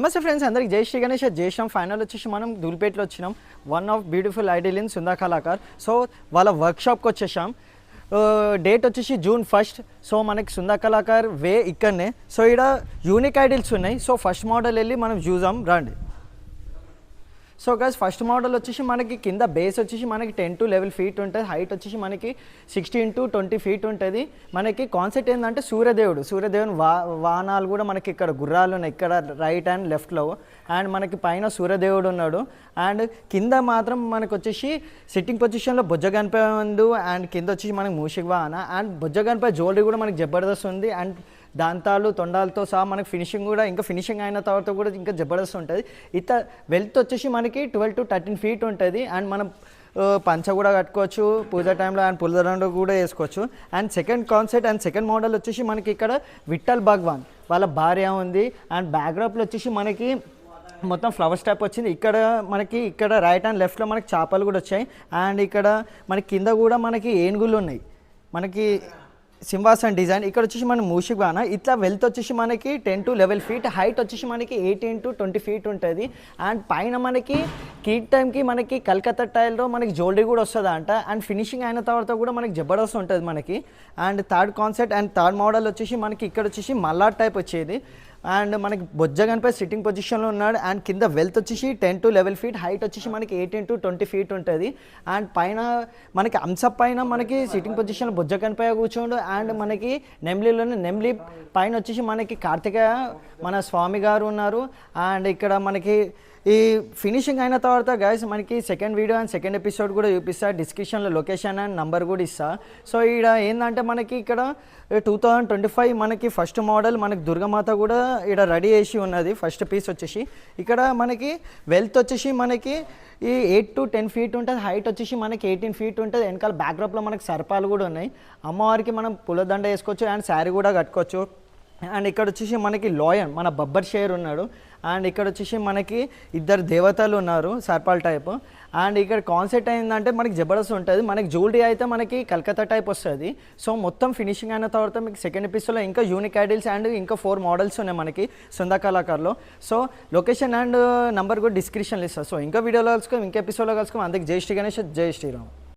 నమస్తే ఫ్రెండ్స్, అందరికి జై శ్రీ గణేష్. జై శ్రీరామ్. ఫైనల్ వచ్చేసి మనం ధూల్పేటలో వచ్చినాం. One of beautiful ideal in Sunda Kalakar. So వాళ్ళ వర్క్షాప్కి వచ్చేసాం. డేట్ వచ్చేసి June 1st. సో మనకి సుందా కళాకార్ వే ఇక్కడనే. సో ఇక్కడ యూనిక్ ఐడియల్స్ ఉన్నాయి. సో ఫస్ట్ మోడల్ వెళ్ళి మనం చూద్దాం రండి. సో గైస్, ఫస్ట్ మోడల్ వచ్చేసి మనకి కింద బేస్ వచ్చేసి మనకి 10 to 11 feet ఉంటుంది. హైట్ వచ్చేసి మనకి 16 to 20 feet ఉంటుంది. మనకి కాన్సెప్ట్ ఏంటంటే సూర్యదేవుని వాహనాలు కూడా మనకి ఇక్కడ గుర్రాలు ఉన్నాయి, ఇక్కడ రైట్ అండ్ లెఫ్ట్లో. అండ్ మనకి పైన సూర్యదేవుడు ఉన్నాడు. అండ్ కింద మాత్రం మనకు వచ్చేసి సిట్టింగ్ పొజిషన్లో బొజ్జ గణపతి ఉంది. అండ్ కింద వచ్చేసి మనకి మూషిక్ వాహన. అండ్ బొజ్జ గణపతి జ్యువెలరీ కూడా మనకి జబర్దస్త్ ఉంది. అండ్ దాంతాలు తొండాలతో సహా మనకి ఫినిషింగ్ కూడా ఇంకా ఫినిషింగ్ అయిన తర్వాత కూడా ఇంకా జబర్దస్త్ ఉంటుంది. వెల్త్ వచ్చేసి మనకి 12 to 13 feet ఉంటుంది. అండ్ మనం పంచ కూడా కట్టుకోవచ్చు పూజ టైంలో. అండ్ పుల్లదండ కూడా వేసుకోవచ్చు. And second concept and second model వచ్చేసి మనకి ఇక్కడ విఠల్ భగవాన్ వాళ్ళ భార్య ఉంది. అండ్ బ్యాక్డ్రాప్లో వచ్చేసి మనకి మొత్తం ఫ్లవర్స్ టైప్ వచ్చింది. ఇక్కడ రైట్ అండ్ లెఫ్ట్లో మనకి చేపలు కూడా వచ్చాయి. అండ్ ఇక్కడ మనకి కింద కూడా మనకి ఏనుగులు ఉన్నాయి, మనకి సింహాసన్ డిజైన్. ఇక్కడ వచ్చేసి మన మూషిక్ వాహన. ఇట్లా వెల్త్ వచ్చేసి మనకి 10 to 11 feet. హైట్ వచ్చేసి మనకి 18 to 20 feet ఉంటుంది. అండ్ పైన మనకి కీట్ టైంకి మనకి కలకత్తా టైల్లో మనకి జ్యువెలరీ కూడా వస్తుంది అంట. అండ్ ఫినిషింగ్ అయిన తర్వాత కూడా మనకి జబర్దస్త్ ఉంటుంది మనకి. And third concept and third model వచ్చేసి మనకి ఇక్కడ వచ్చేసి మల్లార్ టైప్ వచ్చేది. అండ్ మనకి బొజ్జ గణపతి సిట్టింగ్ పొజిషన్లో ఉన్నాడు. అండ్ కింద వెల్త్ వచ్చేసి 10 to 11 feet. హైట్ వచ్చేసి మనకి 18 to 20 feet ఉంటుంది. అండ్ పైన మనకి అంశ పైన మనకి సిట్టింగ్ పొజిషన్లో బొజ్జ గణపతి కూర్చోండు. అండ్ మనకి నెమ్లీ పైన వచ్చేసి మనకి కార్తికేయ మన స్వామి గారు ఉన్నారు. అండ్ ఇక్కడ మనకి ఈ ఫినిషింగ్ అయిన తర్వాత గైస్ మనకి second video and second episode కూడా చూపిస్తా. డిస్క్రిప్షన్లో లొకేషన్ అండ్ నంబర్ కూడా ఇస్తా. సో ఇక్కడ ఏంటంటే మనకి ఇక్కడ 2025 మనకి ఫస్ట్ మోడల్ మనకి దుర్గమాత కూడా ఇక్కడ రెడీ చేసి ఉన్నది. ఫస్ట్ పీస్ వచ్చేసి ఇక్కడ మనకి వెల్త్ వచ్చేసి మనకి ఈ 8 to 10 feet ఉంటుంది. హైట్ వచ్చేసి మనకి 18 feet ఉంటుంది. వెనకాల బ్యాక్డ్రాప్లో మనకి సర్పాలు కూడా ఉన్నాయి. అమ్మవారికి మనం పూలదండ వేసుకోవచ్చు అండ్ శారీ కూడా కట్టుకోవచ్చు. అండ్ ఇక్కడ వచ్చేసి మనకి లాయన్ మన బబ్బర్ షేర్ ఉన్నాడు. అండ్ ఇక్కడ వచ్చేసి మనకి ఇద్దరు దేవతలు ఉన్నారు సర్పాల్ టైప్. అండ్ ఇక్కడ కాన్సెప్ట్ ఏంటంటే మనకి జబర్దస్త్ ఉంటుంది. మనకి జ్యువెలరీ అయితే మనకి కలకత్తా టైప్ వస్తుంది. సో మొత్తం ఫినిషింగ్ అయిన తర్వాత మీకు సెకండ్ ఎపిసోడ్లో ఇంకా యూనిక్ ఐడియల్స్ అండ్ ఇంకా 4 మోడల్స్ ఉన్నాయి మనకి సుందా కళాకార్లో. సో లొకేషన్ అండ్ నంబర్ కూడా డిస్క్రిప్షన్లో ఇస్తాను. సో ఇంకా వీడియోలో కలుసుకోం, ఇంకా ఎపిసోడ్లో కలుసుకోం. అందుకే జై శ్రీ గణేష్, జై శ్రీరామ్.